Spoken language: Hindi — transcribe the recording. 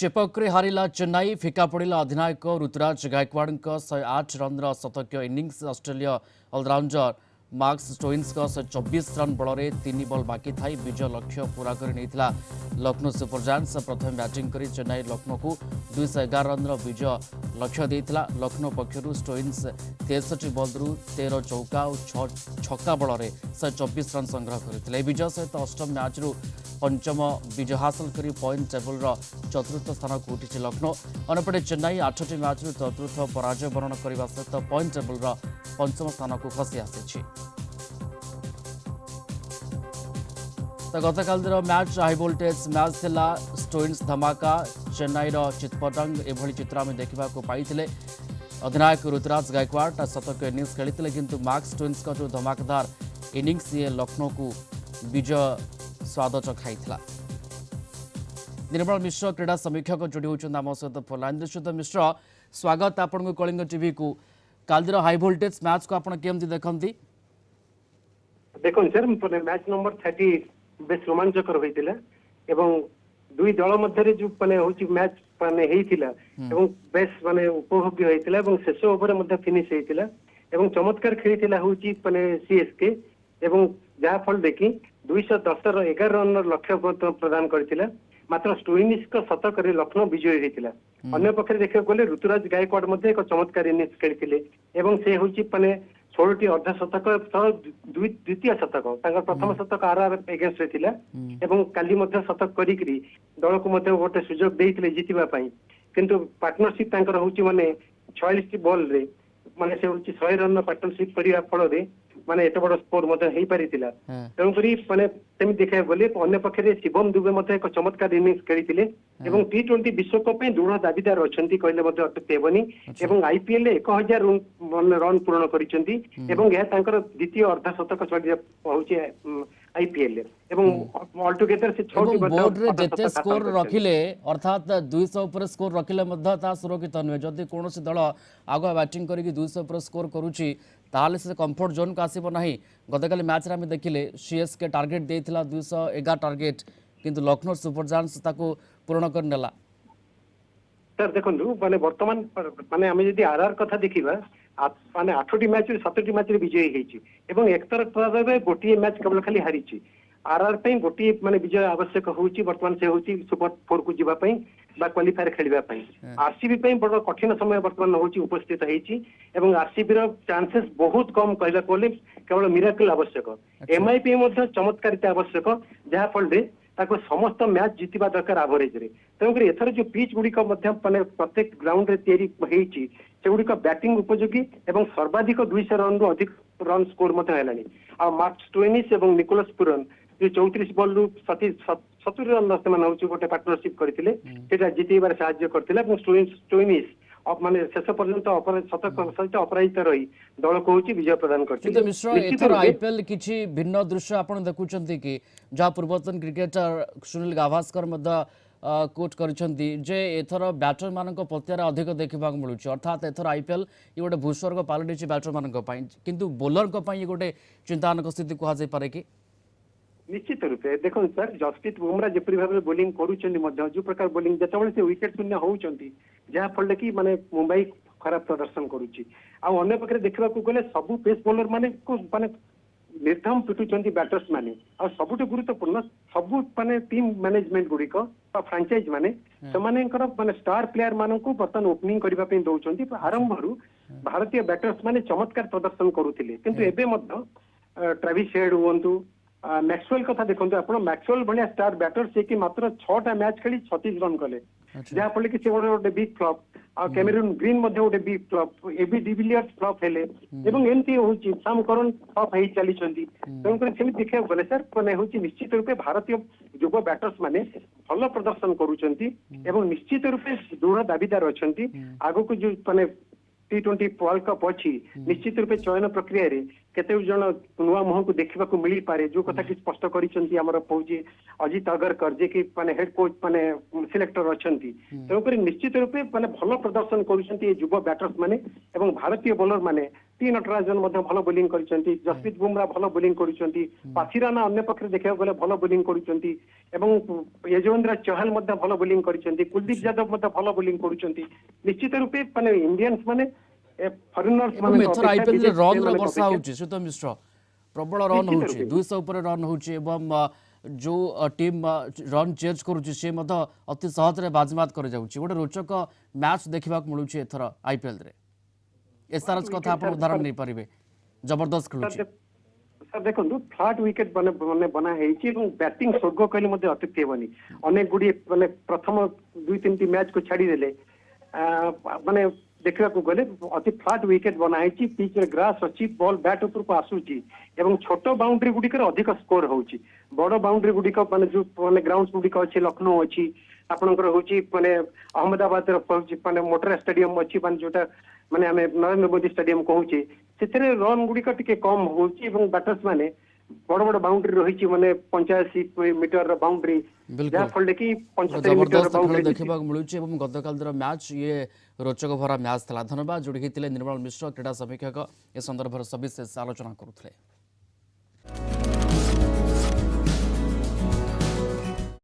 चेपकरे हारिला चेन्नई फिका पड़ा अधिनायक ऋतुराज गायकवाड़ 108 रन शतकीय innings Australia allrounder Marcus Stoinis 124 run बल में 3 बॉल बाकी थी विजय लक्ष्य पूरा कर लक्ष्नौ सुपर जायंट्स प्रथम बैटिंग कर चेन्नई लक्ष्नौ को 211 रन विजय लक्ष्य देता। लक्ष्नौ पक्षर स्टोइन्स 63 बॉल 13 चौका और 6 छक्का बल में 124 रन संग्रह करते। विजय सहित अष्टम मैच पंचम विजय हासिल कर पॉइंट टेबल चतुर्थ स्थान को उठी लक्ष्नौ। अंपटे चेन्नई 8टी मैच चतुर्थ पराजय वरण करने सहित पॉइंट टेबल पंचम स्थान को खसी आसी। तो गतकाल मैच हाई वोल्टेज मैच थिला स्टोइन्स धमाका चेन्नई चितपटंग एभली चित्र आम देखा पाई। अधिनायक ऋतुराज गायकवाड़ शतक इनिंग्स खेली किंतु मार्कस स्टोइन्स जो धमाकेदार इनिंग्स ये लक्ष्नौ को विजय स्वाद चखाई। निर्मल मिश्र क्रीड़ा समीक्षक जोड़ी होती आम सहित फोन लाइन सहित मिश्र स्वागत आपन कलिंग टीवी को। काल हाई वोल्टेज मैच को आपन केमती देखती? देखो सर मैच नंबर 30 बेस रोमांचकर होइतिला एवं दुई दल मध्य जो माने होची मैच माने हेइतिला एवं बेस माने उपभोग्य होइतिला एवं शेष ओवर मध्य फिनिश हेइतिला एवं चमत्कार खेलितिला होची माने सीएसके एवं जहा फल देखि 210 र 11 रन लक्ष्य प्रदान करथिला। मात्र स्टोइनिस का शतक रे लक्ष्नौ विजयी हेइतिला। अन्य पक्षे देखा गले ऋतुराज गायकवाड़ मध्य एक चमत्कार इनिंग्स खेलिथिले एवं से होची माने 16टी अर्धशतक द्वितीय शतक प्रथम शतक आरआर एगेंस्ट रे एवं काली मध्य शतक करिकरी दल को मध्य गोटे सुजोग देइथिले जितिबा पई किंतु पार्टनरशिप तांकर होची माने 46 बॉल रे माने से होची 100 रन पार्टनरशिप करिया फल रे माने एत बड़ स्कोर मध्य हेई परितिला। तेणु करी माने सेमि देखा गले अन्य पक्षे शिवम दुबे मध्य एक चमत्कार इनिंग्स खेलिथिले एवं टी20 विश्वकप पे दृढ़ दाबीदार अछंती कहले मध्य अत्युक्ति हेबनी एवं आईपीएल 1000 रन पूर्ण करिसंती एवं यह तांकर द्वितीय अर्धशतक चढ़ी होची आईपीएल एवं ऑल टुगेदर से 6 बोर्ड रे जेते स्कोर रखिले अर्थात 200 ऊपर स्कोर रखिले मध्य ता सुरक्षित नुहे। जदि कोनोसी दल आगुआ बैटिंग करिक 200 ऊपर स्कोर करूची ताले से कंफर्ट जोन को आसीबो नाही। गतकाली मैच रे हम देखिले सीएसके टार्गेट देइथिला 211 टार्गेट किंतु लक्ष्नौ सुपर जायंट्स ताको पूर्ण कर नेला। सर देखंतु माने वर्तमान माने हम यदि आरआर कथा देखिबा माने 8टी मैच 7टी मैच रे विजयी हेची एवं एक तरफ रे गोटी मैच केवल खाली हारिची। आरआर पे गोटी माने विजय आवश्यक होची वर्तमान से होची सुपर 4 को जीवा पई बा क्वालिफायर खेलिबा पई। आरसीबी पे बड़ कठिन समय वर्तमान होची उपस्थित हेची एवं आरसीबी रो चांसेस बहुत कम कहला कोले केवल मिराकल आवश्यक। एमआईपी मध्ये चमत्कारिता आवश्यक जहा फल रे ताको समस्त मैच जीतिबा दरकार एवरेज रे। तेणुक एथर जो पिच गुड़ी माने प्रत्येक ग्राउंड रे तैयारी हेची सेगुड़ी बैटिंग उपयोगी एवं सर्वाधिक 200 रन रु अधिक रन स्कोर मत हेलानी। आ मार्कस स्टोइनिस एवं निकोलस पुरन जो 34 बॉल रु 70 रन सेमान होची गोटे पार्टनरशिप करथिले सेटा जितेबार सहाय्य करथिले एवं स्टोइनिस माने शेष पर्यंत शतक सहित अपराजित रही दल को होची विजय प्रदान करथिले। किंतु मिश्र एथर आईपीएल किछि भिन्न दृश्य आपण देखुचंती कि जहा पूर्वतन क्रिकेटर सुनील गाभास्कर मध्य कोच करिसंती जे एथर बैटर मानक पत्यार अधिक देखा मिलूँ। अर्थात एथर आईपीएल ये गोटे भूस्वर्ग पलटि बैटर मानक किंतु बोलर ये गोटे चिंताजनक स्थिति कह जाए कि निश्चित रूपे देखो सर जसप्रीत बुमरा जपरी भाव बोलिंग करूँ जो प्रकार बोलिंग जिते से विकेट शून्य होती जहाँ फल कि माने मुंबई खराब प्रदर्शन करुच्ची। आने पक्षे देखा गले सबू पेस बोलर माने निर्धम पिटुंट बैटर्स माने सबुठ गुरुत्वपूर्ण सबू माने टीम मैनेजमेंट गुड़िक फ्रांचाइज माने माने स्टार प्लेयर मान बर्तमान ओपनिंग करने दौरान आरंभ भारतीय बैटर्स माने चमत्कार प्रदर्शन करुले किंतु एबे मध्य ट्रेविस हेड हुंतु मैक्सवेल कथा देखो आप मैक्सवेल भाया स्टार बैटर से कि मात्र 6टा मैच खेली 36 रन कले जहाँ फल कि गोटे बिग फ्लॉप आ कैमेरून ग्रीन गोटे big flop AB de Villiers flop हेले एवं एमती होची साम करन फ्लॉप हेई चली छंती। तेणुकर सेमि देखा गले सर माने होची निश्चित रूपे भारतीय युवा बैटर्स माने भल प्रदर्शन करूछंती एवं निश्चित रूपे दृढ़ दाबीदार अछंती आगो को जो माने टी20 वर्ल्ड कप अच्छी निश्चित रूपे चयन प्रक्रिया रे केते जन नुआ मुह को देखा मिल पारे जो कथा कि स्पष्ट करिसंती हमर पहुची अजित अगरकर जे कि माने हेड कोच माने सिलेक्टर अछंती। तेणुकर निश्चित रूपे माने भल प्रदर्शन करुछंती ये युवा बैटर्स माने एवं भारतीय बॉलर माने टी नटराजन भल बोलिंग करिसेंती जसप्रीत बुमरा भल बोलिंग करिसेंती पाथिराना अन्य पक्ष देखा गले भल बोलिंग करिसेंती एवं यजवेंद्र चहल भल बोलिंग करिसेंती कुलदीप यादव भल बोलिंग करिसेंती निश्चित रूपे माने इंडियंस माने फॉरेनर्स ଏବଂ माने ଏଥର अपेक्षा ଆଇପିଏଲ ରେ विदेशी ରନ୍ ର player ମାନଙ୍କ ବର୍ଷା अपेक्षा ହେଉଛି ସୁତ ମିଶ୍ର ପ୍ରବଳ ରନ୍ ନିଶ୍ଚିତ ହେଉଛି ରୂପେ। 200 ଉପରେ ରନ୍ ହେଉଛି ଏବଂ ଯୋଉ ଟିମ୍ ରନ୍ ଚେଞ୍ଜ କରୁଛି ସେ ମଧ୍ୟ ଅତି ସହଜରେ ବାଜିମାତ କରିଯାଉଛି ଗୋଟେ ରୋଚକ ମ୍ୟାଚ୍ ଦେଖିବାକୁ ମିଳୁଛି ଏଥର ଆଇପିଏଲ ରେ ଏସ୍ଆର୍ଏଚ୍ କଥା ଆପଣ ଉଦାହରଣ ନେଇପାରିବେ ଜବରଦସ୍ତ ଖେଳୁଛି ସାର୍ ଦେଖନ୍ତୁ ଫ୍ଲାଟ୍ ୱିକେଟ୍ ମାନେ ବନା ହେଇଛି ଏବଂ ବ୍ୟାଟିଂ ସ୍ୱର୍ଗ କହିଲେ ମଧ୍ୟ ଅତ୍ୟୁକ୍ତି ହେବନି ଅନେକ ଗୁଡ଼ିଏ ମାନେ ପ୍ରଥମ 2-3ଟି ମ୍ୟାଚ୍ କୁ ଛାଡ଼ିଦେଲେ ମାନେ ଦେଖିବାକୁ ଗଲେ ଅତି ଫ୍ଲାଟ୍ ୱିକେଟ୍ ବନା ହେଇଛି ପିଚ୍ ରେ ଗ୍ରାସ୍ ଅଛି ବଲ୍ ବ୍ୟାଟ୍ ଉପରକୁ ଆସୁଛି ଏବଂ ଛୋଟ ବାଉଣ୍ଡ୍ରି ଗୁଡ଼ିକରେ ଅଧିକ ସ୍କୋର ହଉଛି ବଡ ବାଉଣ୍ଡ୍ରି ଗୁଡ଼ିକ ମାନେ ଯୋଉ ମାନେ ଗ୍ରାଉଣ୍ଡ ଗୁଡ଼ିକ ଅଛି ଲକ୍ଷ୍ନୌ ଅଛି ଆପଣଙ୍କର ହଉଛି ମାନେ ଅହମ୍ମଦାବାଦର ହଉଛି ମାନେ ମୋଟେରା ଷ୍ଟାଡିୟମ ଅଛି ମାନେ ଯୋଉଟା ମାନେ ଆମେ ନରେନ୍ଦ୍ର ମୋଦି ଷ୍ଟାଡିୟମ କହୁଛେ ସେଥିରେ ରନ୍ ଗୁଡ଼ିକ ଟିକେ କମ୍ ହଉଛି ଏବଂ ବ୍ୟାଟର୍ସ ମାନେ ବଡ ବଡ ବାଉଣ୍ଡ୍ରି ରହିଛି ମାନେ 85 ମିଟର ବାଉଣ୍ଡ୍ରି ଯାହା ଫଳରେ କି 75 ମିଟର ଜବରଦସ୍ତ ଖେଳ ବାଉଣ୍ଡ୍ରି ଦେଖିବାକୁ ମିଳୁଛି ଏବଂ ଗତକାଲିର ମ୍ୟାଚ୍ ଇଏ ରୋଚକ ଭରା ମ୍ୟାଚ୍ ଥିଲା ଧନ୍ୟବାଦ ଯୋଡ଼ି ହୋଇଥିଲେ ନିର୍ମଳ ମିଶ୍ର କ୍ରୀଡ଼ା ସମୀକ୍ଷକ ଏ ସନ୍ଦର୍ଭରେ ସବିଶେଷ ଆଲୋଚନା କରୁଥିଲେ।